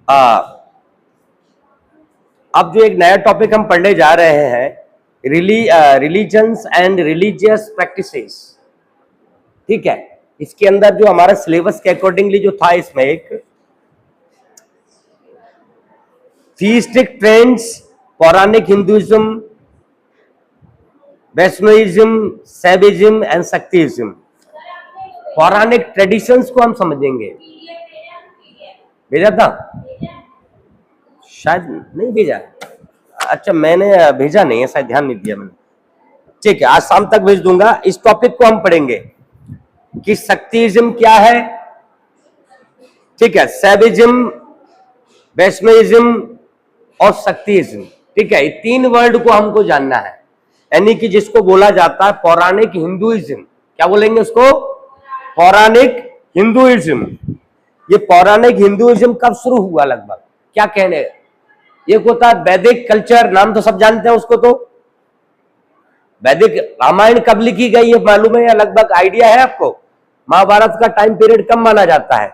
अब जो एक नया टॉपिक हम पढ़ने जा रहे हैं, रिलीजन्स एंड रिलीजियस प्रैक्टिसेस। ठीक है, इसके अंदर जो हमारा सिलेबस के अकॉर्डिंगली जो था, इसमें एक थीइस्टिक ट्रेंड्स, पौराणिक हिंदुइज्म, वैष्णविज्म, सैविज्म एंड शक्तिज्म। पौराणिक ट्रेडिशंस को हम समझेंगे। भेजा था? शायद नहीं भेजा। अच्छा, मैंने भेजा नहीं है, शायद ध्यान नहीं दिया मैंने। ठीक है, आज शाम तक भेज दूंगा। इस टॉपिक को हम पढ़ेंगे कि शक्तिज्म क्या है, ठीक है, सैविज्म, वैष्णविज्म और शक्तिज्म। ठीक है, ये तीन वर्ड को हमको जानना है, यानी कि जिसको बोला जाता है पौराणिक हिंदुइज्म। क्या बोलेंगे उसको? पौराणिक हिंदुइज्म। ये पौराणिक हिंदुइज्म कब शुरू हुआ, लगभग क्या कहने? एक होता है वैदिक कल्चर, नाम तो सब जानते हैं उसको। तो वैदिक रामायण कब लिखी गई है मालूम है या लगभग आइडिया है आपको? महाभारत का टाइम पीरियड कब माना जाता है?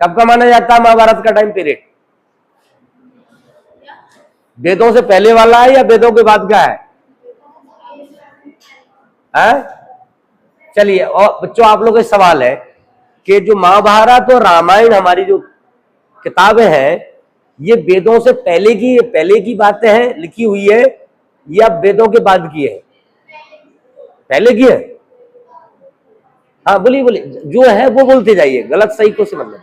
कब का माना जाता है महाभारत का टाइम पीरियड? वेदों से पहले वाला है या वेदों के बाद का है? चलिए, और बच्चों आप लोगों का सवाल है कि जो महाभारत और रामायण हमारी जो किताबें हैं, ये वेदों से पहले की बातें हैं, लिखी हुई है, या वेदों के बाद की है? पहले की है। हाँ बोलिए बोलिए, जो है वो बोलते जाइए, गलत सही को समझ लो।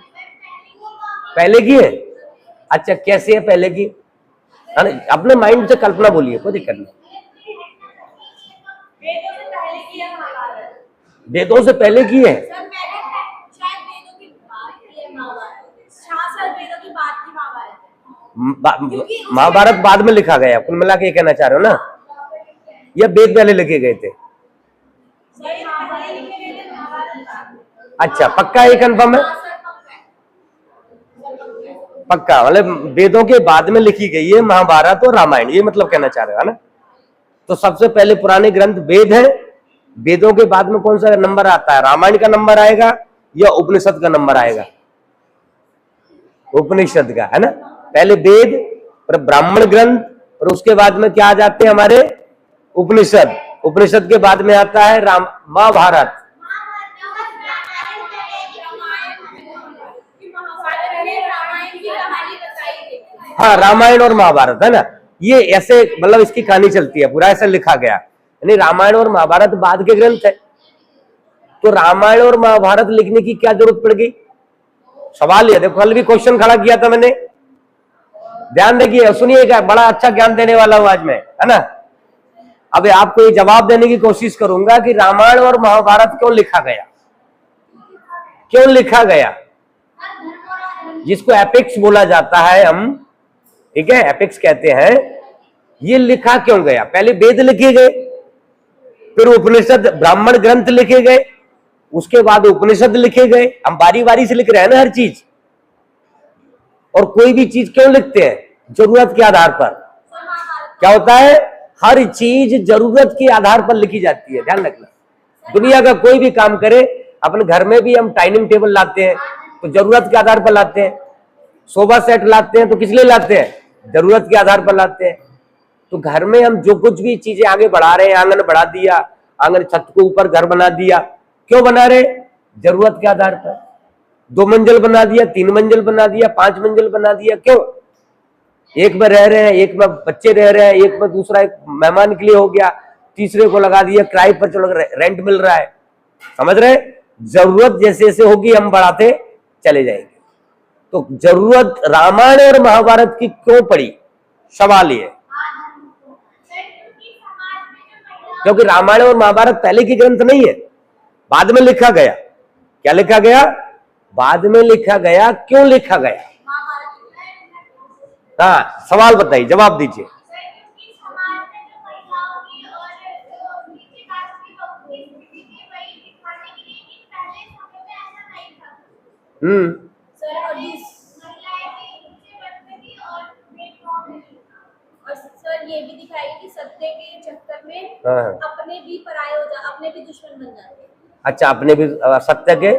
पहले की है? अच्छा, कैसे है पहले की? अपने माइंड से कल्पना बोलिए, कोई दिक्कत नहीं। वेदों से पहले की है? महाभारत बाद में लिखा गया, कुल मिला के कहना चाह रहे हो ना? या वेद पहले लिखे गए थे? अच्छा, पक्का ये कंफर्म है? पक्का, मतलब वेदों के बाद में लिखी गई है महाभारत और रामायण, ये मतलब कहना चाह रहे हो ना? तो सबसे पहले पुराने ग्रंथ वेद है। वेदों के बाद में कौन सा नंबर आता है? रामायण का नंबर आएगा या उपनिषद का नंबर आएगा? उपनिषद का, है ना? पहले वेद, फिर ब्राह्मण ग्रंथ, और उसके बाद में क्या आ जाते हैं हमारे? उपनिषद। उपनिषद के बाद में आता है महाभारत। हाँ, रामायण और महाभारत, है ना? ये ऐसे मतलब इसकी कहानी चलती है, पूरा ऐसा लिखा गया, यानी रामायण और महाभारत बाद के ग्रंथ है। तो रामायण और महाभारत लिखने की क्या जरूरत पड़ गई? सवाल ये देखो, कल भी क्वेश्चन खड़ा किया था मैंने, ध्यान देखिए, सुनिएगा, बड़ा अच्छा ज्ञान देने वाला हूं आज मैं, है ना? अब आपको ये जवाब देने की कोशिश करूंगा कि रामायण और महाभारत क्यों लिखा गया, क्यों लिखा गया, जिसको एपिक्स बोला जाता है हम, ठीक है, एपिक्स कहते हैं। ये लिखा क्यों गया? पहले वेद लिखे गए, फिर उपनिषद ब्राह्मण ग्रंथ लिखे गए, उसके बाद उपनिषद लिखे गए। हम बारी बारी से लिख रहे हैं ना हर चीज। और कोई भी चीज क्यों लिखते हैं? जरूरत के आधार पर। क्या होता है? हर चीज जरूरत के आधार पर लिखी जाती है, ध्यान रखना। दुनिया का कोई भी काम करे, अपने घर में भी हम डाइनिंग टेबल लाते हैं तो जरूरत के आधार पर लाते हैं, सोफा सेट लाते हैं तो किस लिए लाते हैं? जरूरत के आधार पर लाते हैं। तो घर में हम जो कुछ भी चीजें आगे बढ़ा रहे हैं, आंगन बढ़ा दिया, आंगन छत के ऊपर घर बना दिया, क्यों बना रहे? जरूरत के आधार पर। 2 मंजिल बना दिया, 3 मंजिल बना दिया, 5 मंजिल बना दिया, क्यों? एक में रह रहे हैं, एक में बच्चे रह रहे हैं, एक में दूसरा एक मेहमान के लिए हो गया, तीसरे को लगा दिया किराए पर, चलो रेंट मिल रहा है। समझ रहे? जरूरत जैसे जैसे होगी हम बढ़ाते चले जाएंगे। तो जरूरत रामायण और महाभारत की क्यों पड़ी? सवाल ये, क्योंकि रामायण और महाभारत पहले की ग्रंथ नहीं है, बाद में लिखा गया। क्या लिखा गया? बाद में लिखा गया। क्यों लिखा गया? हाँ, सवाल बताइए, जवाब दीजिए। ये भी दिखाएगी कि सत्य के चक्कर में अपने भी पराये हो जाते, अपने भी दुश्मन बन जाते हैं। अच्छा, अपने भी सत्य के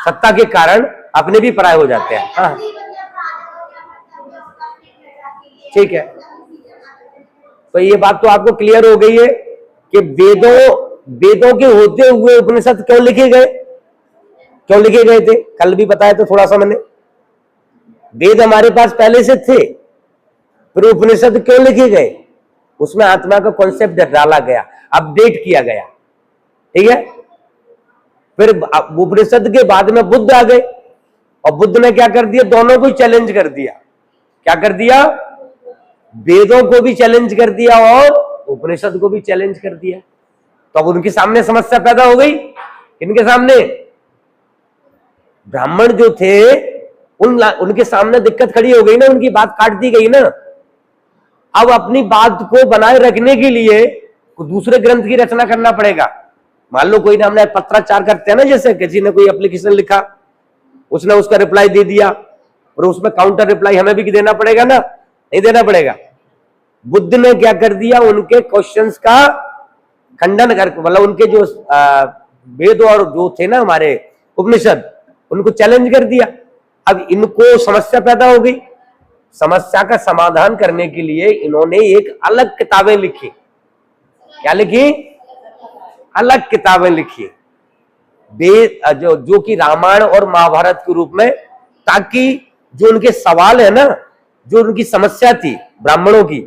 सत्ता के कारण अपने भी पराये हो जाते हैं। हाँ ठीक है, तो ये बात तो आपको क्लियर हो गई है कि वेदों के होते हुए उपनिषद क्यों लिखे गए, क्यों लिखे गए थे, कल भी बताया तो थोड़ा सा मैंने। वेद हमारे पास पहले से थे, फिर उपनिषद क्यों लिखे गए, उसमें आत्मा का कॉन्सेप्ट डाला गया, अपडेट किया गया, ठीक है। फिर उपनिषद के बाद में बुद्ध आ गए, और बुद्ध ने क्या कर दिया, दोनों को चैलेंज कर दिया। क्या कर दिया, वेदों को भी चैलेंज कर दिया और उपनिषद को भी चैलेंज कर दिया। तो अब उनके सामने समस्या पैदा हो गई, इनके सामने ब्राह्मण जो थे उनके सामने दिक्कत खड़ी हो गई ना, उनकी बात काट दी गई ना। अब अपनी बात को बनाए रखने के लिए दूसरे ग्रंथ की रचना करना पड़ेगा। मान लो कोई ने हमने पत्राचार करते हैं ना, जैसे किसी ने कोई एप्लीकेशन लिखा, उसने उसका रिप्लाई दे दिया, और उसमें काउंटर रिप्लाई हमें भी देना पड़ेगा ना, नहीं देना पड़ेगा। बुद्ध ने क्या कर दिया, उनके क्वेश्चंस का खंडन कर, मतलब उनके जो वेद और जो थे ना हमारे उपनिषद, उनको चैलेंज कर दिया। अब इनको समस्या पैदा हो गई, समस्या का समाधान करने के लिए इन्होंने एक अलग किताबें लिखी। क्या लिखी, अलग किताबें लिखी, वेद जो कि रामायण और महाभारत के रूप में, ताकि जो उनके सवाल है ना, जो उनकी समस्या थी ब्राह्मणों की,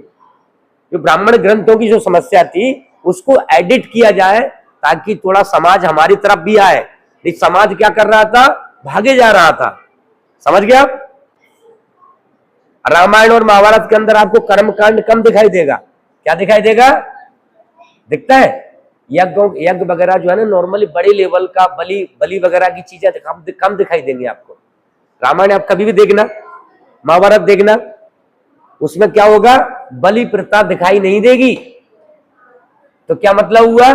जो ब्राह्मण ग्रंथों की जो समस्या थी, उसको एडिट किया जाए, ताकि थोड़ा समाज हमारी तरफ भी आए। नहीं, समाज क्या कर रहा था, भागे जा रहा था, समझ गया। रामायण और महाभारत के अंदर आपको कर्मकांड कम दिखाई देगा, क्या दिखाई देगा, दिखता है यज्ञ वगैरह जो है ना, नॉर्मली बड़े लेवल का बलि वगैरह की चीजें कम दिखाई देंगी आपको। रामायण आप कभी भी देखना, महाभारत देखना, उसमें क्या होगा, बलि प्रथा दिखाई नहीं देगी। तो क्या मतलब हुआ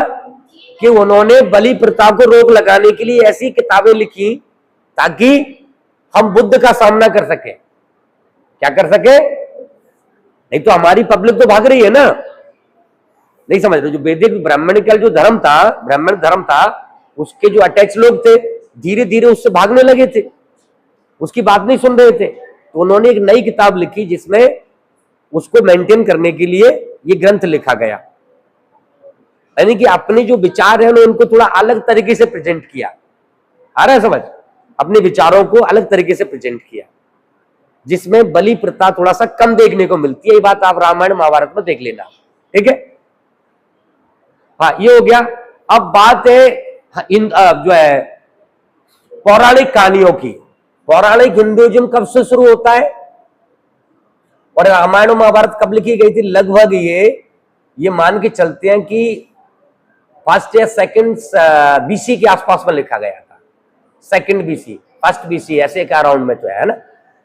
कि उन्होंने बलि प्रथा को रोक लगाने के लिए ऐसी किताबें लिखी ताकि हम बुद्ध का सामना कर सके। क्या कर सके, नहीं तो हमारी पब्लिक तो भाग रही है ना, नहीं समझ रहे। जो वैदिक ब्राह्मणिकल जो धर्म था, ब्राह्मण धर्म था, उसके जो अटैच लोग थे धीरे धीरे उससे भागने लगे थे, उसकी बात नहीं सुन रहे थे। तो उन्होंने एक नई किताब लिखी जिसमें उसको मेंटेन करने के लिए ये ग्रंथ लिखा गया, यानी कि अपने जो विचार है उनको थोड़ा अलग तरीके से प्रेजेंट किया। आ रहा है समझ, अपने विचारों को अलग तरीके से प्रेजेंट किया, जिसमें बलि प्रथा थोड़ा सा कम देखने को मिलती है। ये बात आप रामायण महाभारत में देख लेना, ठीक है। हाँ, ये हो गया। अब बात है इन जो है पौराणिक कहानियों की। पौराणिक हिंदुइज्म कब से शुरू होता है और रामायण और महाभारत कब लिखी गई थी, लगभग ये मान के चलते हैं कि 1st या 2nd BC के आसपास में लिखा गया था। 2nd BC, 1st BC, ऐसे एक अराउंड में तो है ना,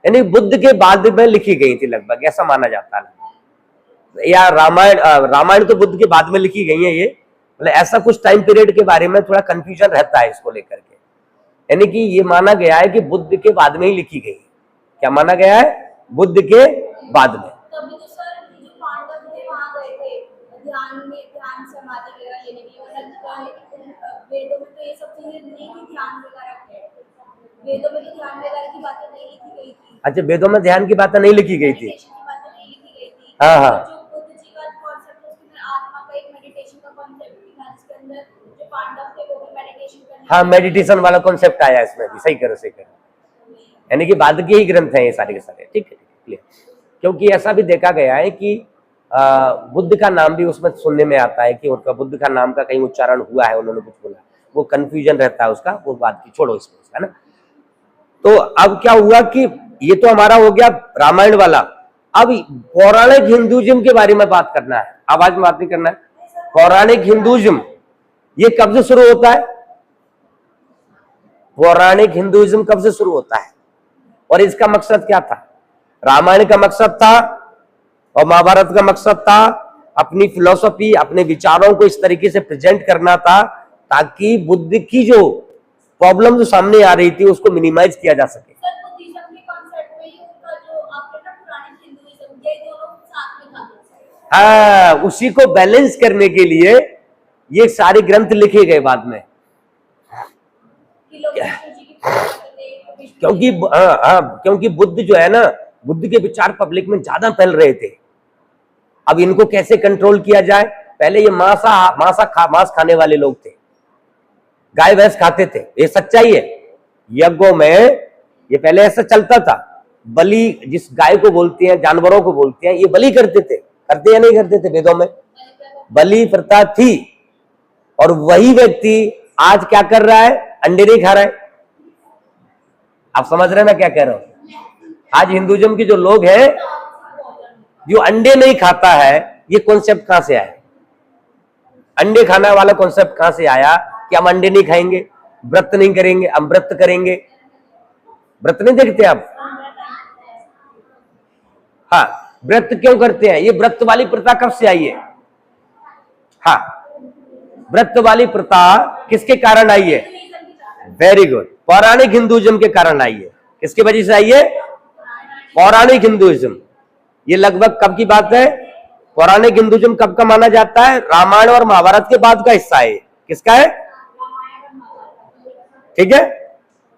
यानी बुद्ध के बाद में लिखी गई थी लगभग, ऐसा माना जाता है। या रामायण तो बुद्ध के बाद में लिखी गई है, ये मतलब ऐसा कुछ टाइम पीरियड के बारे में थोड़ा कंफ्यूजन रहता है इसको लेकर के, यानी कि ये माना गया है कि बुद्ध के बाद में ही लिखी गई। क्या माना गया है, बुद्ध के बाद में। तभी तो सर जो पांडव थे वहां गए थे ध्यान समाधि वगैरह लेने के लिए, वेदों में तो ये सब चीजें नहीं थी, ध्यान वगैरह वेदों में तो ध्यान वगैरह की बातें नहीं लिखी गई थी। अच्छा, वेदों में ध्यान की बातें नहीं लिखी गई थी, हाँ हाँ। जो बुद्ध जी का कॉन्सेप्ट, उसमें आत्मा का एक मेडिटेशन का कॉन्सेप्ट था, जिसके अंदर जो पांडव थे वो भी मेडिटेशन करने, हाँ, मेडिटेशन वाला कॉन्सेप्ट आया इसमें भी, सही करो, यानी कि बाद के ही ग्रंथ हैं ये सारे के सारे, ठीक है, क्लियर। क्योंकि ऐसा भी देखा गया है कि बुद्ध का नाम भी उसमें सुनने में आता है कि उनका बुद्ध का नाम का कहीं उच्चारण हुआ है, उन्होंने कुछ बोला, वो कंफ्यूजन रहता है उसका, वो बात की छोड़ो इसमें, है ना। तो अब क्या हुआ कि ये तो हमारा हो गया रामायण वाला। अब पौराणिक हिंदुइज्म के बारे में बात करना है, आवाज में बात नहीं करना है। पौराणिक हिंदुइज्म ये कब से शुरू होता है, पौराणिक हिंदुइज्म कब से शुरू होता है और इसका मकसद क्या था। रामायण का मकसद था और महाभारत का मकसद था अपनी फिलॉसफी, अपने विचारों को इस तरीके से प्रेजेंट करना था ताकि बुद्ध की जो प्रॉब्लम जो सामने आ रही थी उसको मिनिमाइज किया जा सके। हाँ, उसी को बैलेंस करने के लिए ये सारे ग्रंथ लिखे गए बाद में। क्योंकि बुद्ध जो है ना, बुद्ध के विचार पब्लिक में ज्यादा फैल रहे थे। अब इनको कैसे कंट्रोल किया जाए? पहले ये मांस खाने वाले लोग थे, गाय भैंस खाते थे, ये सच्चाई है। यज्ञों में ये पहले ऐसा चलता था। बलि, जिस गाय को बोलते हैं, जानवरों को बोलते हैं, ये बलि करते थे, करते या नहीं करते थे? वेदों में बलि प्रथा थी। और वही व्यक्ति आज क्या कर रहा है? अंडे नहीं खा रहा है। आप समझ रहे हैं मैं क्या कह रहा हूं? आज हिंदुइज्म के जो लोग हैं, जो अंडे नहीं खाता है, ये कॉन्सेप्ट कहां से आया? अंडे खाने वाला कॉन्सेप्ट कहां से आया कि हम अंडे नहीं खाएंगे, व्रत नहीं करेंगे, हम व्रत करेंगे? व्रत नहीं देखते आप? हाँ, व्रत क्यों करते हैं? ये व्रत वाली प्रथा कब से आई है? हाँ, व्रत वाली प्रथा किसके कारण आई है? वेरी गुड, पौराणिक हिंदुइज्म के कारण आई है। किसकी वजह से आई है? पौराणिक हिंदुइज्म। ये लगभग कब की बात है? पौराणिक हिंदुइज्म कब का माना जाता है? रामायण और महाभारत के बाद का हिस्सा है। किसका है? ठीक है,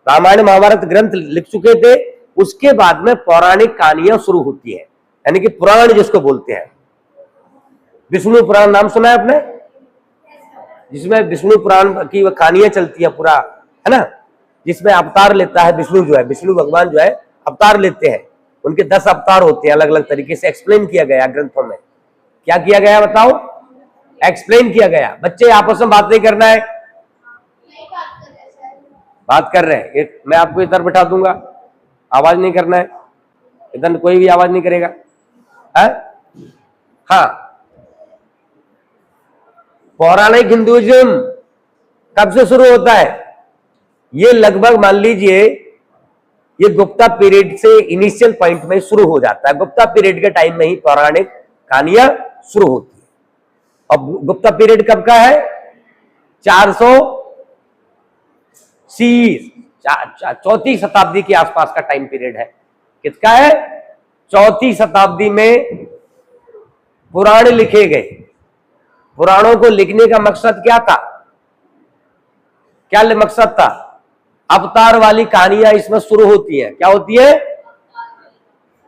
रामायण महाभारत ग्रंथ लिख चुके थे, उसके बाद में पौराणिक कहानियां शुरू होती है, यानी कि पुराण जिसको बोलते हैं। विष्णु पुराण नाम सुना है आपने? जिसमें विष्णु पुराण की कहानियां चलती है पूरा, है ना, जिसमें अवतार लेता है विष्णु, जो है विष्णु भगवान जो है अवतार लेते हैं। उनके 10 अवतार होते हैं, अलग अलग तरीके से एक्सप्लेन किया गया ग्रंथों में। क्या किया गया बताओ? एक्सप्लेन किया गया। बच्चे आपस में बात नहीं करना है, बात कर रहे हैं। मैं आपको इधर बैठा दूंगा, आवाज नहीं करना है, इधर कोई भी आवाज नहीं करेगा है? हाँ, पौराणिक हिंदुइज्म कब से शुरू होता है? ये लगभग मान लीजिए ये गुप्ता पीरियड से इनिशियल पॉइंट में शुरू हो जाता है। गुप्ता पीरियड के टाइम में ही पौराणिक कहानियां शुरू होती है। अब गुप्ता पीरियड कब का है? 400 सी, चौथी शताब्दी के आसपास का टाइम पीरियड है। किसका है? चौथी शताब्दी में पुराण लिखे गए। पुराणों को लिखने का मकसद क्या था? क्या मकसद था? अवतार वाली कहानियां इसमें शुरू होती है। क्या होती है?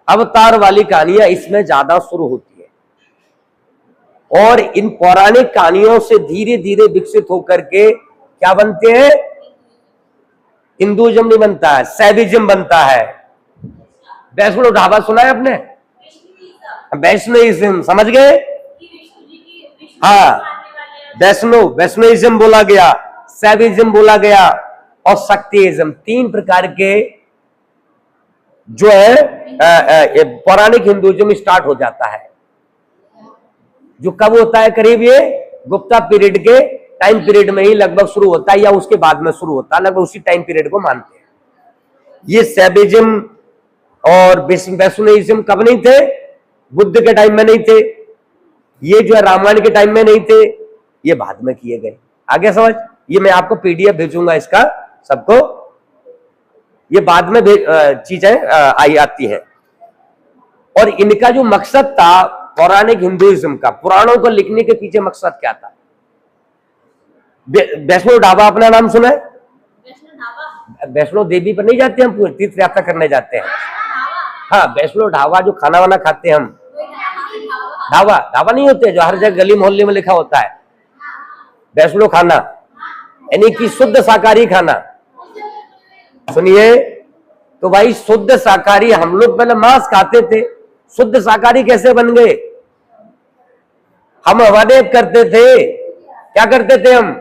अवतार वाली कहानियां इसमें ज्यादा शुरू होती है। और इन पौराणिक कहानियों से धीरे धीरे विकसित होकर के क्या बनते हैं? हिंदुइज्म नहीं बनता है, सैविज्म बनता है। वैष्णव ढाबा सुना है आपने? वैष्णविज्म, समझ गए? हाँ, वैष्णविज्म बोला गया, सैविज्म बोला गया और शक्तिइज्म। 3 प्रकार के जो है पौराणिक हिंदुइज्म स्टार्ट हो जाता है। जो कब होता है? करीब ये गुप्ता पीरियड के टाइम पीरियड में ही लगभग शुरू होता है, या उसके बाद में शुरू होता है, लगभग उसी टाइम पीरियड को मानते हैं। ये सैविज्म और वैष्णविज्म कब नहीं थे? बुद्ध के टाइम में नहीं थे, ये जो है रामायण के टाइम में नहीं थे, ये बाद में किए गए। आगे समझ? ये मैं आपको पीडीएफ भेजूंगा इसका सबको, ये बाद में चीजें आती है। और इनका जो मकसद था पौराणिक हिंदुइज्म का, पुराणों को लिखने के पीछे मकसद क्या था? वैष्णव ढाबा अपना नाम सुना है? वैष्णो देवी पर नहीं जाते हम, पूरे तीर्थ यात्रा करने जाते हैं। हाँ, वैष्णो ढाबा जो खाना वाना खाते हैं हम, ढाबा नहीं होते जो हर जगह गली मोहल्ले में लिखा होता है। वैष्णो खाना यानी कि शुद्ध शाकाहारी खाना। सुनिए तो भाई, शुद्ध शाकाहारी, हम लोग पहले मांस खाते थे, शुद्ध शाकाहारी कैसे बन गए? हम हवादेव करते थे। क्या करते थे हम?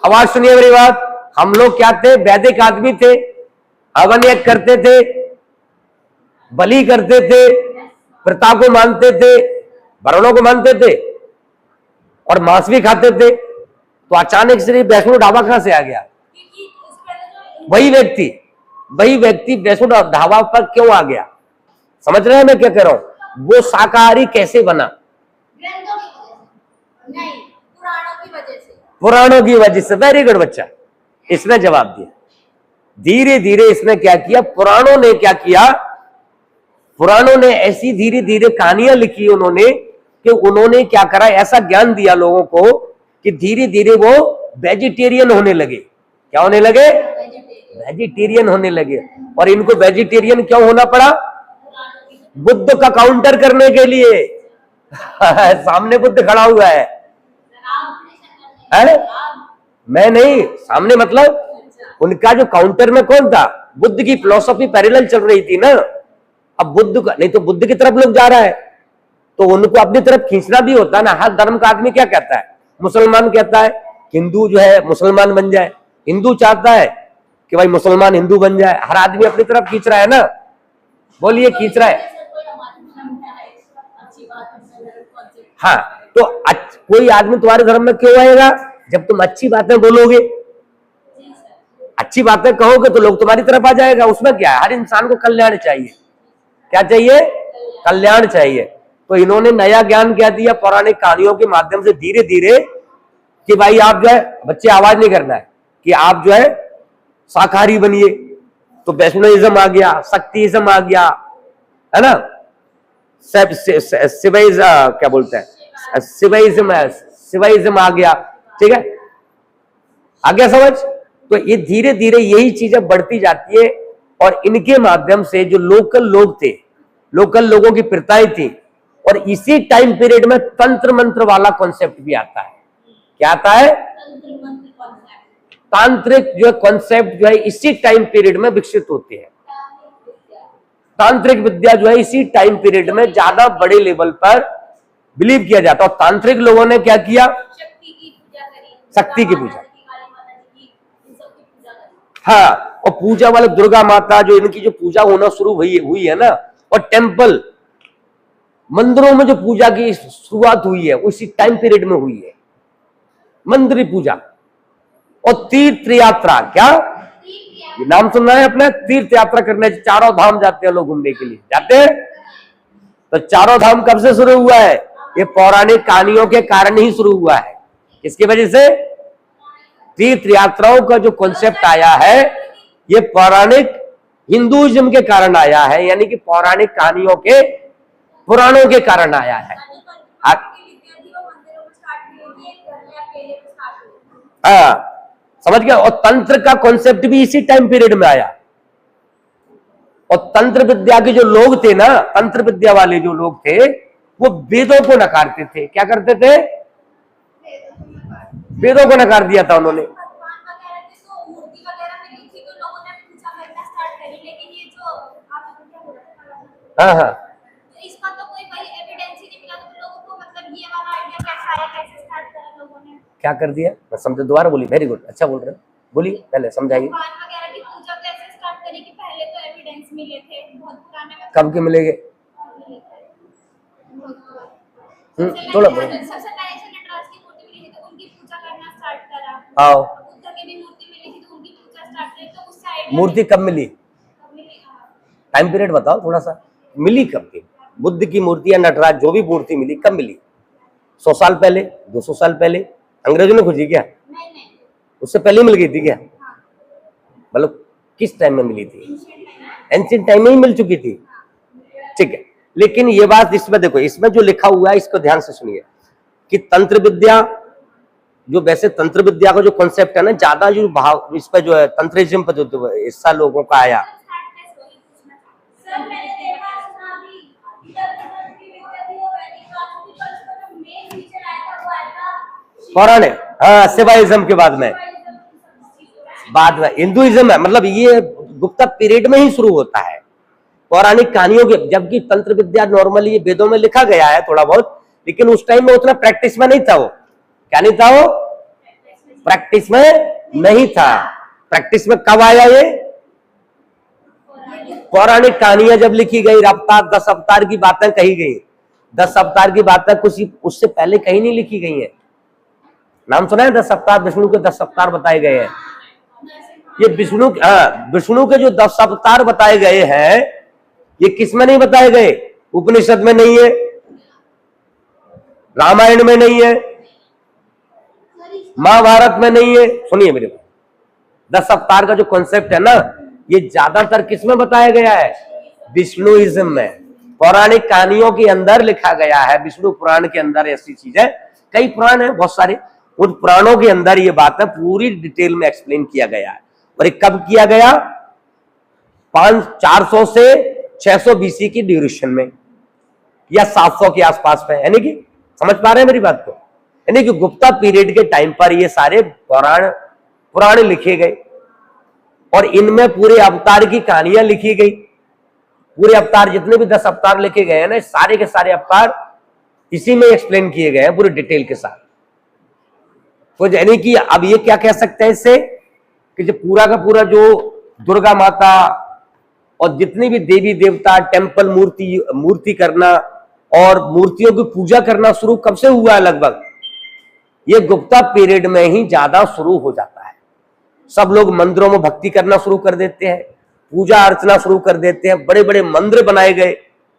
आवाज सुनिए मेरी बात। हम लोग क्या थे? वैदिक आदमी थे, हवन यज्ञ करते थे, बलि करते थे, प्रथा को मानते थे, वर्णों को मानते थे और मांस भी खाते थे। तो अचानक से वैष्णो ढाबा कहां से आ गया? वही व्यक्ति वैष्णो ढाबा पर क्यों आ गया? समझ रहे हैं मैं क्या कह रहा हूं? वो शाकाहारी कैसे बना? पुराणों की वजह से। वेरी गुड बच्चा, इसने जवाब दिया। धीरे धीरे इसने क्या किया? पुराणों ने क्या किया? पुराणों ने ऐसी धीरे धीरे कहानियां लिखी उन्होंने, कि उन्होंने क्या करा? ऐसा ज्ञान दिया लोगों को कि धीरे धीरे वो वेजिटेरियन होने लगे। क्या होने लगे? वेजिटेरियन होने लगे। और इनको वेजिटेरियन क्यों होना पड़ा? बुद्ध का काउंटर करने के लिए। सामने बुद्ध खड़ा हुआ है? मैं नहीं, सामने मतलब उनका जो काउंटर में कौन था? बुद्ध की फिलॉसफी पैरेलल चल रही थी ना। अब बुद्ध का नहीं तो बुद्ध की तरफ लोग जा रहा है तो उनको अपनी तरफ खींचना भी होता है ना। हर धर्म का आदमी क्या कहता है? मुसलमान कहता है हिंदू जो है मुसलमान बन जाए, हिंदू चाहता है कि भाई मुसलमान हिंदू बन जाए। हर आदमी अपनी तरफ खींच रहा है ना। बोलिए, खींच रहा है। हाँ, तो कोई आदमी तुम्हारे धर्म में क्यों आएगा? जब तुम अच्छी बातें बोलोगे, अच्छी बातें कहोगे तो लोग तुम्हारी तरफ आ जाएगा। उसमें क्या है? हर इंसान को कल्याण चाहिए। क्या चाहिए? कल्याण चाहिए। तो इन्होंने नया ज्ञान क्या दिया? पौराणिक कहानियों के माध्यम से धीरे धीरे कि भाई आप जो है, बच्चे आवाज नहीं करना है, कि आप जो है शाकाहारी बनिए। तो वैष्णविज्म आ गया, शक्तिज्म आ गया, है ना, शिवाइज्म, क्या बोलते हैं, शिवाइज्म आ गया। ठीक है, आ गया समझ? तो ये धीरे धीरे यही चीजें बढ़ती जाती है। और इनके माध्यम से जो लोकल लोग थे, लोकल लोगों की प्रथाएं थी, और इसी टाइम पीरियड में तंत्र मंत्र वाला कॉन्सेप्ट भी आता है। क्या आता है? तांत्रिक जो कॉन्सेप्ट जो है इसी टाइम पीरियड में विकसित होते हैं। तांत्रिक विद्या जो है इसी टाइम पीरियड में ज्यादा बड़े लेवल पर बिलीव किया जाता है। और तांत्रिक लोगों ने क्या किया? शक्ति की पूजा। हाँ, और पूजा वाले दुर्गा माता जो इनकी जो पूजा होना शुरू हुई है ना, और टेम्पल मंदिरों में जो पूजा की शुरुआत हुई है उसी टाइम पीरियड में हुई है, मंदिर पूजा। और तीर्थ यात्रा, क्या ये नाम सुन रहे हैं अपने? तीर्थ यात्रा करने चारों धाम जाते हैं लोग घूमने के लिए, जाते हैं। तो चारों धाम कब से शुरू हुआ है? ये पौराणिक कहानियों के कारण ही शुरू हुआ है। किसकी वजह से? तीर्थ यात्राओं का जो कॉन्सेप्ट आया है ये पौराणिक हिंदुइज्म के कारण आया है, यानी कि पौराणिक कहानियों के, पुराणों के कारण आया है। हाँ, समझ गया? और तंत्र का कॉन्सेप्ट भी इसी टाइम पीरियड में आया। और तंत्र विद्या के जो लोग थे ना, तंत्र विद्या वाले जो लोग थे, वो वेदों को नकारते थे। क्या करते थे? वेदों को नकार दिया था उन्होंने। हाँ हाँ, इसका तो कोई भाई एविडेंस ही नहीं मिला, तो लोगों को मतलब ये वाला आइडिया कैसे आया, कैसे स्टार्ट करा लोगों ने? क्या कर दिया? मैं समझे, दोबारा बोली। वेरी गुड, अच्छा बोल रहे हो, बोलिए, पहले समझाइए। भगवान वगैरह की पूजा कैसे स्टार्ट करी? कि पहले तो एविडेंस मिले थे बहुत पुराने में। कब के मिलेंगे? थोड़ा बोलो। सबसे पहले से नटराज की मूर्ति मिली थी तो उनकी पूजा करना स्टार्ट करा। आओ, बुद्ध की भी मूर्ति मिली थी तो उनकी पूजा स्टार्ट करी। तो उससे आइडिया मूर्ति कब मिली? टाइम पीरियड बताओ थोड़ा सा, मिली कब थी? बुद्ध की मूर्ति या नटराज जो भी मूर्ति मिली कब मिली? 100 साल पहले, 200 साल पहले? अंग्रेजों ने खोजी क्या? नहीं, उससे पहले मिल गई थी क्या? मतलब किस टाइम में मिली थी? एंशिएंट टाइम में ही मिल चुकी थी। ठीक है, लेकिन ये बात इसमें देखो, इसमें जो लिखा हुआ है इसको ध्यान से सुनिए कि तंत्र विद्या जो, वैसे तंत्र विद्या का जो कॉन्सेप्ट है ना, ज्यादा जो भाव इस पे जो है तंत्रिज्म पे जो हिस्सा लोगों का आया। पौराणिक, हाँ, शिवाइज्म के बाद में हिंदुइज्म है। मतलब ये गुप्ता पीरियड में ही शुरू होता है पौराणिक कहानियों के, जबकि तंत्र विद्या नॉर्मली वेदों में लिखा गया है थोड़ा बहुत, लेकिन उस टाइम में उतना प्रैक्टिस में नहीं था वो। क्या नहीं था वो? प्रैक्टिस में नहीं था। प्रैक्टिस में कब आया ये? पौराणिक कहानियां जब लिखी गई, अवतार 10 अवतार की बातें कही गई। 10 अवतार की बातें कुछ उससे पहले कहीं नहीं लिखी गई है। नाम सुना है 10 अवतार? विष्णु के 10 अवतार बताए गए हैं। ये विष्णु के जो 10 अवतार बताए गए हैं ये किसमें नहीं बताए गए? उपनिषद में नहीं है, रामायण में नहीं है, महाभारत में नहीं है। सुनिए मेरे, 10 अवतार का जो कॉन्सेप्ट है ना, ये ज्यादातर किसमें बताया गया है? विष्णुइज्म में, पौराणिक कहानियों के अंदर लिखा गया है। विष्णु पुराण के अंदर ऐसी चीजें, कई पुराण है बहुत सारे, उन पुराणों के अंदर ये बातें पूरी डिटेल में एक्सप्लेन किया गया है। और ये कब किया गया? 400 से 600 बीसी की ड्यूरेशन में, या 700 के आसपास में। यानी कि समझ पा रहे हैं मेरी बात को? यानी कि गुप्ता पीरियड के टाइम पर ये सारे पुराण लिखे गए और इनमें पूरे अवतार की कहानियां लिखी गई। पूरे अवतार जितने भी 10 अवतार लिखे गए हैं ना, सारे के सारे अवतार इसी में एक्सप्लेन किए गए हैं पूरे डिटेल के साथ। तो यानी कि अब ये क्या कह सकते हैं इससे कि जो पूरा का पूरा जो दुर्गा माता और जितनी भी देवी देवता, टेम्पल मूर्ति करना और मूर्तियों की पूजा करना शुरू कब से हुआ है? लगभग ये गुप्ता पीरियड में ही ज्यादा शुरू हो जाता है। सब लोग मंदिरों में भक्ति करना शुरू कर देते हैं, पूजा अर्चना शुरू कर देते हैं, बड़े बड़े मंदिर बनाए गए।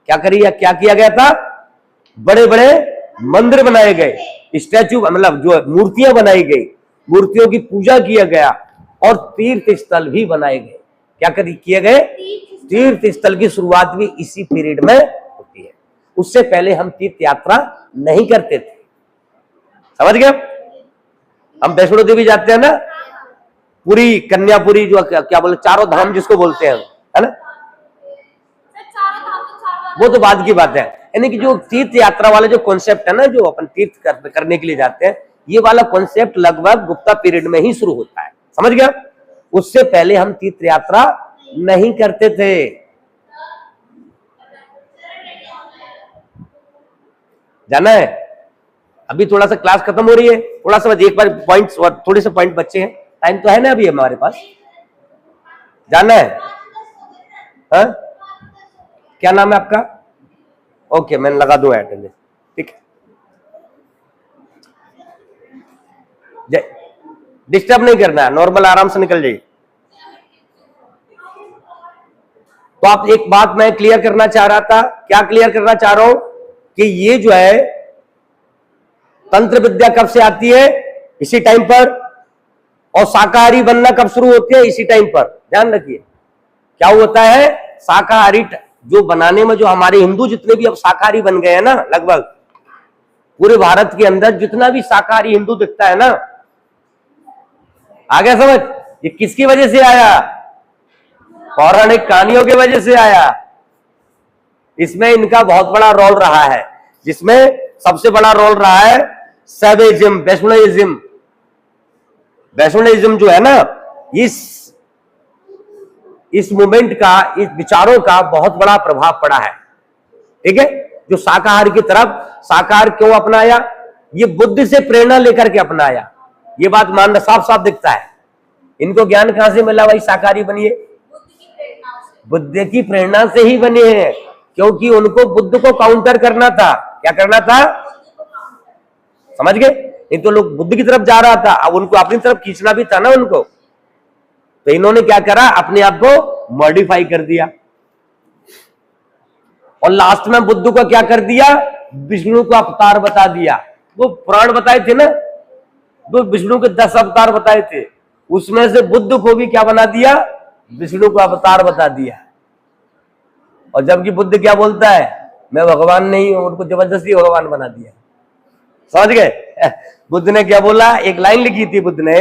क्या किया गया था? बड़े बड़े मंदिर बनाए गए, स्टैचू मतलब जो मूर्तियां बनाई गई, मूर्तियों की पूजा किया गया और तीर्थ स्थल भी बनाए गए। क्या किए गए? तीर्थ स्थल की शुरुआत भी इसी पीरियड में होती है। उससे पहले हम तीर्थ यात्रा नहीं करते थे। समझ गए? हम वैष्णो देवी जाते हैं ना, पूरी कन्यापुरी जो क्या बोले, चारों धाम जिसको बोलते हैं, है ना, वो तो बाद की बात है। यानी कि जो तीर्थ यात्रा वाला जो कॉन्सेप्ट है ना, जो अपन तीर्थ करने के लिए जाते हैं, ये वाला कॉन्सेप्ट लगभग गुप्ता पीरियड में ही शुरू होता है। समझ गया? उससे पहले हम तीर्थ यात्रा नहीं करते थे। जाना है? अभी थोड़ा सा क्लास खत्म हो रही है, थोड़ा सा एक बार पॉइंट्स और थोड़े से पॉइंट बच्चे हैं, टाइम तो है ना अभी हमारे पास? जाना है? हाँ? क्या नाम है आपका? ओके, मैंने लगा दूं अटेंडेंस। ठीक है, डिस्टर्ब नहीं करना है, नॉर्मल आराम से निकल जाइए। तो आप एक बात मैं क्लियर करना चाह रहा था, क्या क्लियर करना चाह रहा हूं कि ये जो है तंत्र विद्या कब से आती है? इसी टाइम पर। और शाकाहारी बनना कब शुरू होती है? इसी टाइम पर। ध्यान रखिए क्या होता है, शाकाहारी जो बनाने में, जो हमारे हिंदू जितने भी अब शाकाहारी बन गए हैं ना, लगभग पूरे भारत के अंदर जितना भी शाकाहारी हिंदू दिखता है ना, आ गया समझ? ये किसकी वजह से आया? पौराणिक कहानियों की वजह से आया। इसमें इनका बहुत बड़ा रोल रहा है, जिसमें सबसे बड़ा रोल रहा है सैवेइज्म, वैष्णोइज्म। वैष्णोइज्म जो है ना, इस मूवमेंट का, इस विचारों का बहुत बड़ा प्रभाव पड़ा है। ठीक है? जो शाकाहार की तरफ, शाकाहार क्यों अपनाया? ये बुद्ध से प्रेरणा लेकर के अपनाया। ये बात मानना साफ साफ दिखता है। इनको ज्ञान कहां से मिला भाई शाकाहारी बनिए? बुद्ध की प्रेरणा से ही बने हैं, क्योंकि उनको बुद्ध को काउंटर करना था। क्या करना था? समझ गए? नहीं तो लोग बुद्ध की तरफ जा रहा था, अब उनको अपनी तरफ खींचना भी था ना उनको। तो इन्होंने क्या करा, अपने आप को मॉडिफाई कर दिया और लास्ट में बुद्ध को क्या कर दिया, विष्णु को अवतार बता दिया। वो पुराण बताए थे ना, वो विष्णु के 10 अवतार बताए थे, उसमें से बुद्ध को भी क्या बना दिया, विष्णु को अवतार बता दिया। और जबकि बुद्ध क्या बोलता है, मैं भगवान नहीं हूं, उनको जबरदस्ती भगवान बना दिया। समझ गए? बुद्ध ने क्या बोला, एक लाइन लिखी थी बुद्ध ने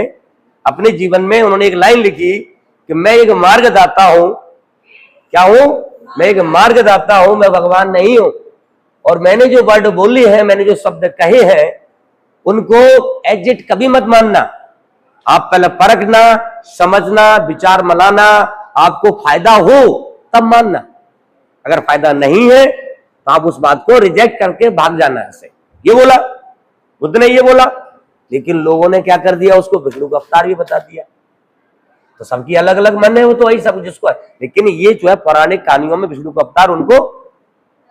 अपने जीवन में, उन्होंने एक लाइन लिखी कि मैं एक मार्गदाता हूं। क्या हूं? मैं एक मार्गदाता हूं, मैं भगवान नहीं हूं। और मैंने जो वर्ड बोली है, मैंने जो शब्द कहे हैं, उनको एग्जिट कभी मत मानना। आप पहले परखना, समझना, विचार मलाना, आपको फायदा हो तब मानना। अगर फायदा नहीं है तो आप उस बात को रिजेक्ट करके भाग जाना। ऐसे ये बोला बुद्ध ने, ये बोला। लेकिन लोगों ने क्या कर दिया, उसको विष्णु का अवतार भी बता दिया। तो सबकी अलग अलग मन है, वो तो वही सब जिसको है। लेकिन ये जो है पौराणिक कहानियों में विष्णु का अवतार उनको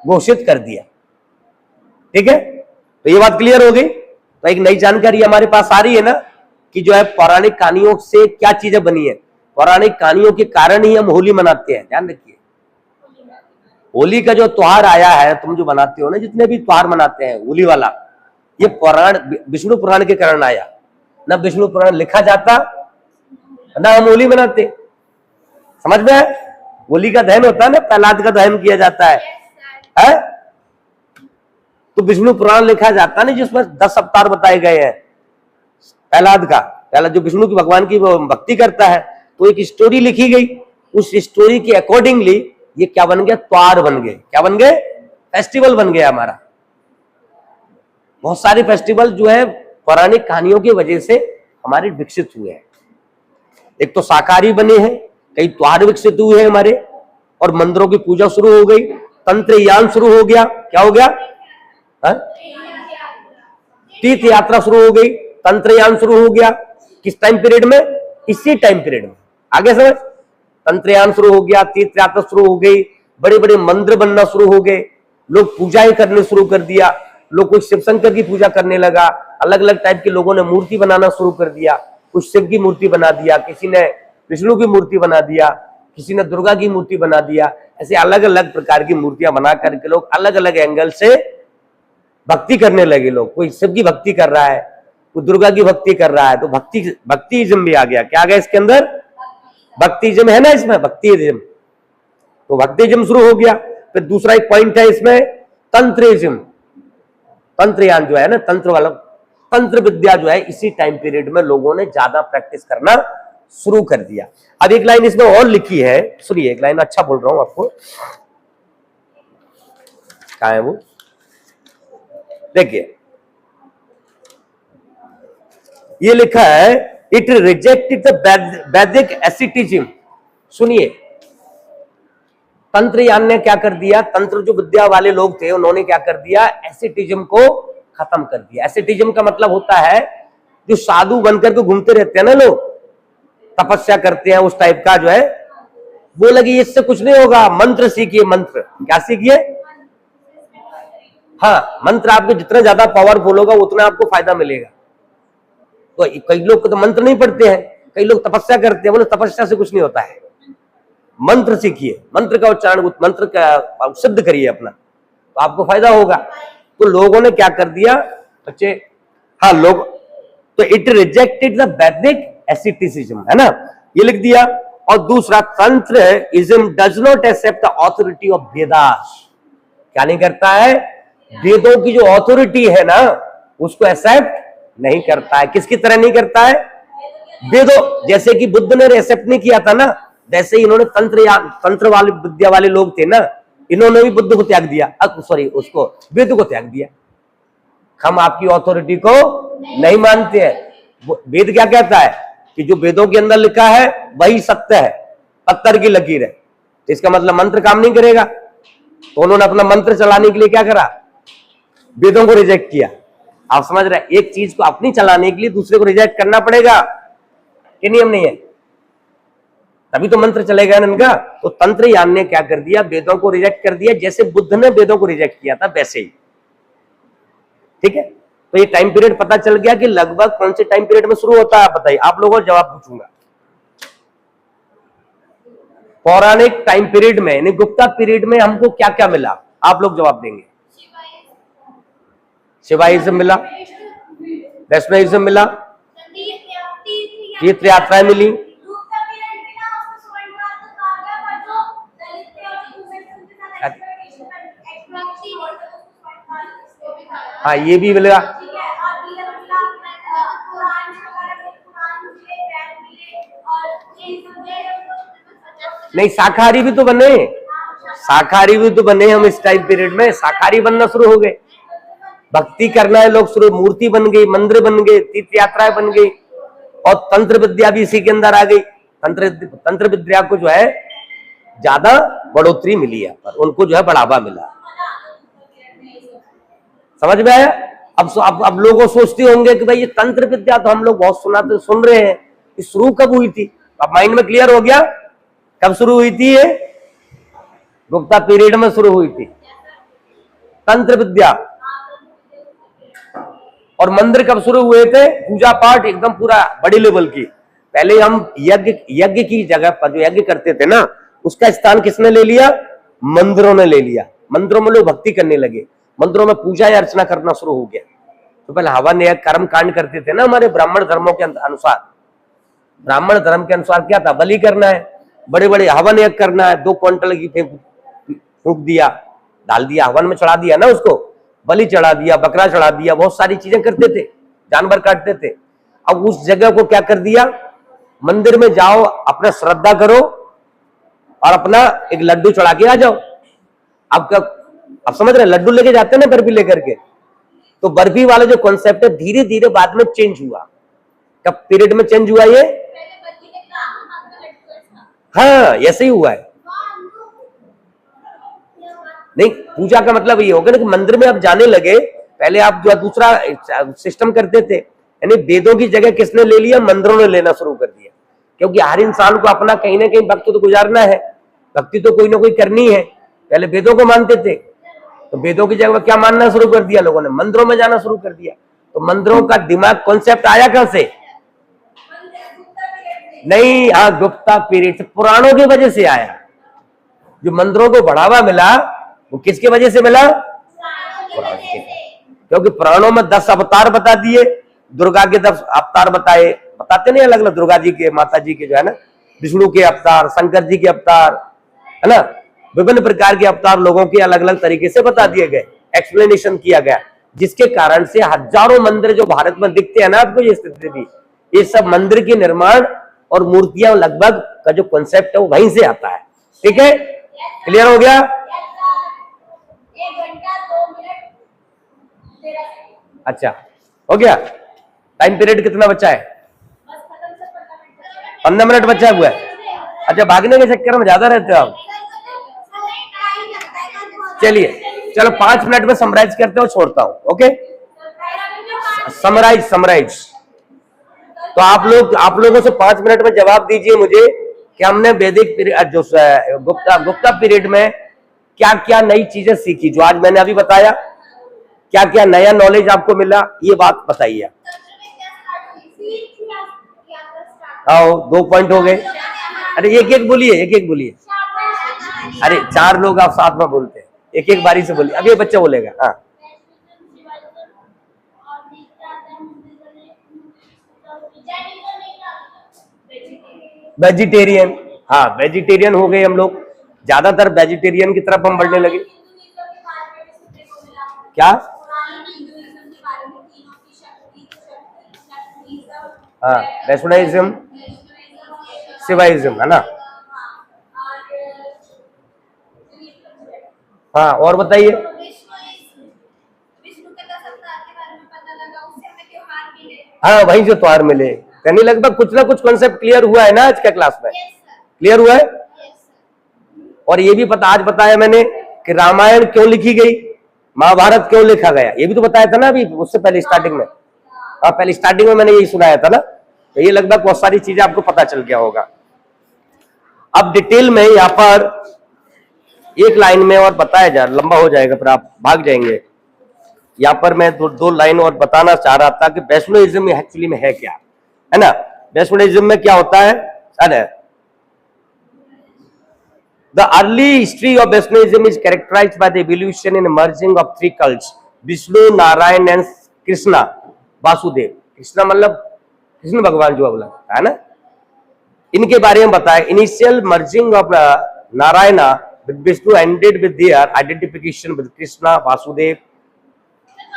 घोषित कर दिया। ठीक है? तो ये बात क्लियर हो गई। तो एक नई जानकारी हमारे पास आ रही है ना, कि जो है पौराणिक कहानियों से क्या चीजें बनी है। पौराणिक कहानियों के कारण ही हम होली मनाते हैं। ध्यान रखिए, होली का जो त्योहार आया है, तुम जो बनाते हो ना, जितने भी त्योहार मनाते हैं होली वाला, ये पुराण, विष्णु पुराण के कारण आया। ना विष्णु पुराण लिखा जाता ना हम होली मनाते। समझ में है? होली का दहन होता है ना, प्रहलाद का दहन किया जाता है? तो विष्णु पुराण लिखा जाता नहीं, जिसमें 10 अवतार बताए गए हैं प्रहलाद का। प्रहलाद जो विष्णु की, भगवान की भक्ति करता है, तो एक स्टोरी लिखी गई, उस स्टोरी के अकॉर्डिंगली ये क्या बन गया, त्योहार बन गए। क्या बन गए, फेस्टिवल बन गया हमारा। बहुत सारे फेस्टिवल जो है पौराणिक कहानियों की वजह से हमारे विकसित हुए हैं। एक तो शाकाहारी बने हैं, कई त्योहार विकसित हुए हैं हमारे, और मंदिरों की पूजा शुरू हो गई, तंत्रयान शुरू हो गया। क्या हो गया, तीर्थ यात्रा शुरू हो गई, तंत्रयान शुरू हो गया। किस टाइम पीरियड में, इसी टाइम पीरियड में। आगे समझ, तंत्रयान शुरू हो गया, तीर्थ यात्रा शुरू हो गई, बड़े बड़े मंदिर बनना शुरू हो गए, लोग पूजाएं करने शुरू कर दिया, लोग कोई शिव शंकर की पूजा करने लगा, अलग अलग टाइप के लोगों ने मूर्ति बनाना शुरू कर दिया। कुछ शिव की मूर्ति बना दिया, किसी ने विष्णु की मूर्ति बना दिया, किसी ने दुर्गा की मूर्ति बना दिया। ऐसे अलग अलग प्रकार की मूर्तियां बना करके लोग अलग अलग एंगल से भक्ति करने लगे। लोग कोई शिव की भक्ति कर रहा है, कोई दुर्गा की भक्ति कर रहा है, तो भक्तिज्म भी आ गया। क्या आ गया इसके अंदर, भक्तिज्म है ना इसमें, भक्तिज्म। तो भक्तिज्म शुरू हो गया। फिर दूसरा एक पॉइंट है इसमें, तंत्रिज्म। तंत्रयान जो है ना, तंत्र वाला, तंत्र विद्या जो है इसी टाइम पीरियड में लोगों ने ज्यादा प्रैक्टिस करना शुरू कर दिया। अब एक लाइन इसमें और लिखी है, सुनिए, एक लाइन अच्छा बोल रहा हूं आपको, कहां है वो, देखिए ये लिखा है, इट रिजेक्टेड द वैदिक एसिटिज्म। सुनिए, तंत्रयान ने क्या कर दिया, तंत्र जो विद्या वाले लोग थे उन्होंने क्या कर दिया, एसिटिज्म को खत्म कर दिया। एसिटिज्म का मतलब होता है जो साधु बनकर के घूमते रहते हैं ना लोग, तपस्या करते हैं, उस टाइप का जो है, वो लगी इससे कुछ नहीं होगा, मंत्र सीखिए। मंत्र क्या सीखिए, हाँ, मंत्र आपके जितना ज्यादा पावरफुल होगा उतना आपको फायदा मिलेगा। तो कई लोग तो मंत्र नहीं पढ़ते हैं, कई लोग तपस्या करते हैं, बोले तपस्या से कुछ नहीं होता है, मंत्र सीखिए, मंत्र का उच्चारण, मंत्र का सिद्ध करिए अपना, तो आपको फायदा होगा। तो लोगों ने क्या कर दिया बच्चे, हाँ लोग, तो इट रिजेक्टेड द वैदिक एसिटिसिज्म, है ना, ये लिख दिया। और दूसरा, tantrism does not accept the authority of Vedas. क्या नहीं करता है, वेदों की जो ऑथोरिटी है ना उसको एक्सेप्ट नहीं करता है। किसकी तरह नहीं करता है, वेदों, जैसे कि बुद्ध ने एक्सेप्ट नहीं किया था ना, वैसे ही इन्होंने तंत्र वाले विद्या वाले लोग थे ना, इन्होंने भी बुद्ध को त्याग दिया, सॉरी उसको, वेद को त्याग दिया। हम आपकी ऑथोरिटी को नहीं मानते हैं। वेद क्या कहता है कि जो वेदों के अंदर लिखा है वही सत्य है, पत्थर की लकीर है, तो इसका मतलब मंत्र काम नहीं करेगा। तो उन्होंने अपना मंत्र चलाने के लिए क्या करा, वेदों को रिजेक्ट किया। आप समझ रहे हैं, एक चीज को अपनी चलाने के लिए दूसरे को रिजेक्ट करना पड़ेगा, ये नियम नहीं है, तभी तो मंत्र चलेगा इनका। तो तंत्रयान ने क्या कर दिया, वेदों को रिजेक्ट कर दिया, जैसे बुद्ध ने वेदों को रिजेक्ट किया था वैसे ही। ठीक है, तो ये टाइम पीरियड पता चल गया कि लगभग कौन से टाइम पीरियड में शुरू होता है, बताइए, आप लोगों को जवाब पूछूंगा। पौराणिक टाइम पीरियड में यानी गुप्ता पीरियड में हमको क्या क्या मिला, आप लोग जवाब देंगे। शिवाइज्म मिला, वैष्णविज्म मिला, तीर्थ यात्राएं मिली, हाँ ये भी मिलेगा। नहीं, शाकाहारी भी तो बने, शाकाहारी भी तो बने हम इस टाइम पीरियड में, शाकाहारी बनना शुरू हो गए, भक्ति करना है लोग शुरू, मूर्ति बन गई, मंदिर बन गए, तीर्थ यात्राएं बन गई, और तंत्र विद्या भी इसी के अंदर आ गई। तंत्र विद्या को जो है ज्यादा बढ़ोतरी मिली है, पर उनको जो है बढ़ावा मिला। समझ में आया? अब लोगों सोचते होंगे कि भाई ये तंत्र विद्या तो हम लोग बहुत सुन रहे हैं, ये शुरू कब हुई थी? अब माइंड में क्लियर हो गया कब शुरू हुई थी? ये गुप्ता पीरियड में शुरू हुई थी तंत्र विद्या। और मंदिर कब शुरू हुए थे? पूजा पाठ एकदम पूरा बड़ी लेवल की। पहले हम यज्ञ की जगह पर जो यज्ञ करते थे ना, उसका स्थान किसने ले लिया? मंदिरों ने ले लिया। मंदिरों में लोग भक्ति करने लगे, मंदिरों में पूजा या अर्चना करना शुरू हो गया। तो पहले हवन यज्ञ कर्म कांड करते थे ना हमारे ब्राह्मण धर्मों के अनुसार। ब्राह्मण धर्म के अनुसार क्या था? बलि करना है, बड़े बड़े हवन यज्ञ करना है, 2 क्विंटल की फूंक दिया, डाल दिया, हवन में चढ़ा दिया ना, उसको बलि चढ़ा दिया, बकरा चढ़ा दिया, बहुत सारी चीजें करते थे, जानवर काटते थे। अब उस जगह को क्या कर दिया? मंदिर में जाओ, अपना श्रद्धा करो और अपना एक लड्डू चढ़ा के आ जाओ। आपका आप समझ रहे हैं, लड्डू लेके जाते हैं ना बर्फी लेकर के, तो बर्फी वाला जो कॉन्सेप्ट है धीरे धीरे बाद में चेंज हुआ। कब पीरियड में चेंज हुआ ये? हाँ, ऐसे ही हुआ है। नहीं, पूजा का मतलब ये होगा ना कि मंदिर में आप जाने लगे, पहले आप जो दूसरा सिस्टम करते थे, यानी वेदों की जगह किसने ले लिया? मंदिरों ने लेना शुरू कर दिया। क्योंकि हर इंसान को अपना कहीं ना कहीं वक्त तो गुजारना है, भक्ति तो कोई ना कोई करनी है। पहले वेदों को मानते थे, तो वेदों की जगह क्या मानना शुरू कर दिया लोगों ने? मंदिरों में जाना शुरू कर दिया। तो मंदिरों का दिमाग कॉन्सेप्ट आया कहां से? नहीं, हाँ, गुप्ता पीरियड से, पुराणों की वजह से आया। जो मंदिरों को बढ़ावा मिला वो किसकी वजह से मिला? पुराण के। क्योंकि पुराणों में 10 अवतार बता दिए, दुर्गा के 10 अवतार बताते नहीं, अलग अलग दुर्गा जी के, माता जी के, जो है ना, विष्णु के अवतार, शंकर जी के अवतार, है ना, विभिन्न प्रकार के अवतार लोगों के अलग अलग तरीके से बता दिए गए, एक्सप्लेनेशन किया गया, जिसके कारण से हजारों मंदिर जो भारत में दिखते हैं ना आपको, ये स्थिति थी, ये सब मंदिर के निर्माण और मूर्तियां लगभग का जो कॉन्सेप्ट है वो वहीं से आता है। ठीक है, क्लियर हो गया? अच्छा, हो गया। टाइम पीरियड कितना बचा है? 15 मिनट बचा हुआ है। अच्छा, भागने के चक्कर में ज्यादा रहते हो आप। चलिए, चलो 5 मिनट में समराइज करते हो, छोड़ता हूं। Okay, summarise. तो आप लोगों से 5 मिनट में जवाब दीजिए मुझे कि हमने वैदिक पीरियड, जो गुप्ता पीरियड में क्या क्या नई चीजें सीखी, जो आज मैंने अभी बताया, क्या क्या नया नॉलेज आपको मिला, ये बात बताइए। आओ, 2 पॉइंट हो गए। अरे एक एक बोलिए। अरे 4 लोग आप साथ में बोलते हैं, एक एक बारी से बोलिए। अब ये बच्चा बोलेगा। हाँ, वेजिटेरियन। हाँ, वेजिटेरियन हो गए हम लोग, ज्यादातर वेजिटेरियन की तरफ हम बढ़ने लगे। क्या? हाँ, वैष्णविज्म, शिवाइज्म, है ना। हाँ, और बताइए। हाँ, वही जो त्योहार मिले, यानी लगभग कुछ ना कुछ कॉन्सेप्ट क्लियर हुआ है ना आज के क्लास में? क्लियर हुआ है। और ये भी आज बताया मैंने कि रामायण क्यों लिखी गई, महाभारत क्यों लिखा गया, ये भी तो बताया था ना अभी उससे पहले स्टार्टिंग में। हाँ, पहले स्टार्टिंग में मैंने यही सुनाया था ना, तो ये लगभग बहुत सारी चीजें आपको पता चल गया होगा। अब डिटेल में यहाँ पर एक लाइन में और बताया जा, लंबा हो जाएगा फिर आप भाग जाएंगे। यहाँ पर मैं दो लाइन और बताना चाह रहा था कि वैष्णविज्म एक्चुअली में है क्या, है ना। वैष्णविज्म में क्या होता है? अरे, the early history of Vaishnavism is characterized by the evolution and merging of 3 cults, Vishnu, Narayan and Krishna, Vasudev. Krishna मतलब कृष्ण भगवान जो बोला है ना, इनके बारे में बताया। Initial merging of Narayan with Vishnu ended with their identification with Krishna, Vasudev.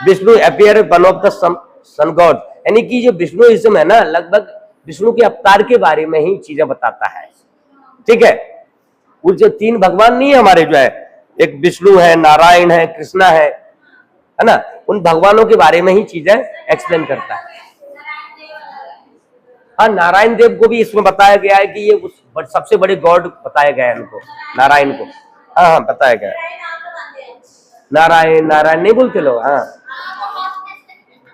Vishnu appear one of the sun god, यानी कि जो विष्णुइज्म है ना, लगभग विष्णु के अवतार के बारे में ही चीजें बताता है। ठीक है, वो जो 3 भगवान नहीं है हमारे, जो है एक विष्णु है, नारायण है, कृष्णा है ना, उन भगवानों के बारे में ही चीजें एक्सप्लेन करता है। हाँ, नारायण देव को भी इसमें बताया गया है कि ये सबसे बड़े गॉड बताया गया है उनको, नारायण को। हाँ, बताया गया है। नारायण नहीं बोलते लोग।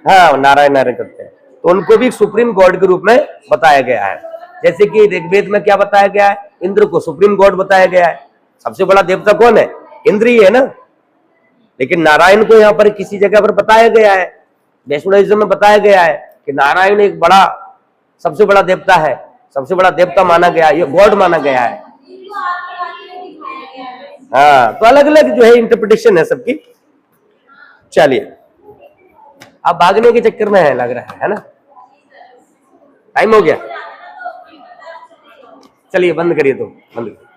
हाँ, नारायण करते हैं, तो उनको भी सुप्रीम गॉड के रूप में बताया गया है। जैसे कि ऋग्वेद में क्या बताया गया है? इंद्र को सुप्रीम गॉड बताया गया है। सबसे बड़ा देवता कौन है? इंद्र ही है ना। लेकिन नारायण को यहाँ पर किसी जगह पर बताया गया है, वैष्णविज्म में बताया गया है कि नारायण एक बड़ा, सबसे बड़ा देवता है, सबसे बड़ा देवता माना गया, ये गॉड माना गया है। हाँ, तो अलग अलग जो है इंटरप्रिटेशन है सबकी। चलिए, अब भागने के चक्कर में है लग रहा है ना, टाइम हो गया। चलिए बंद करिए, तो बंद करिए।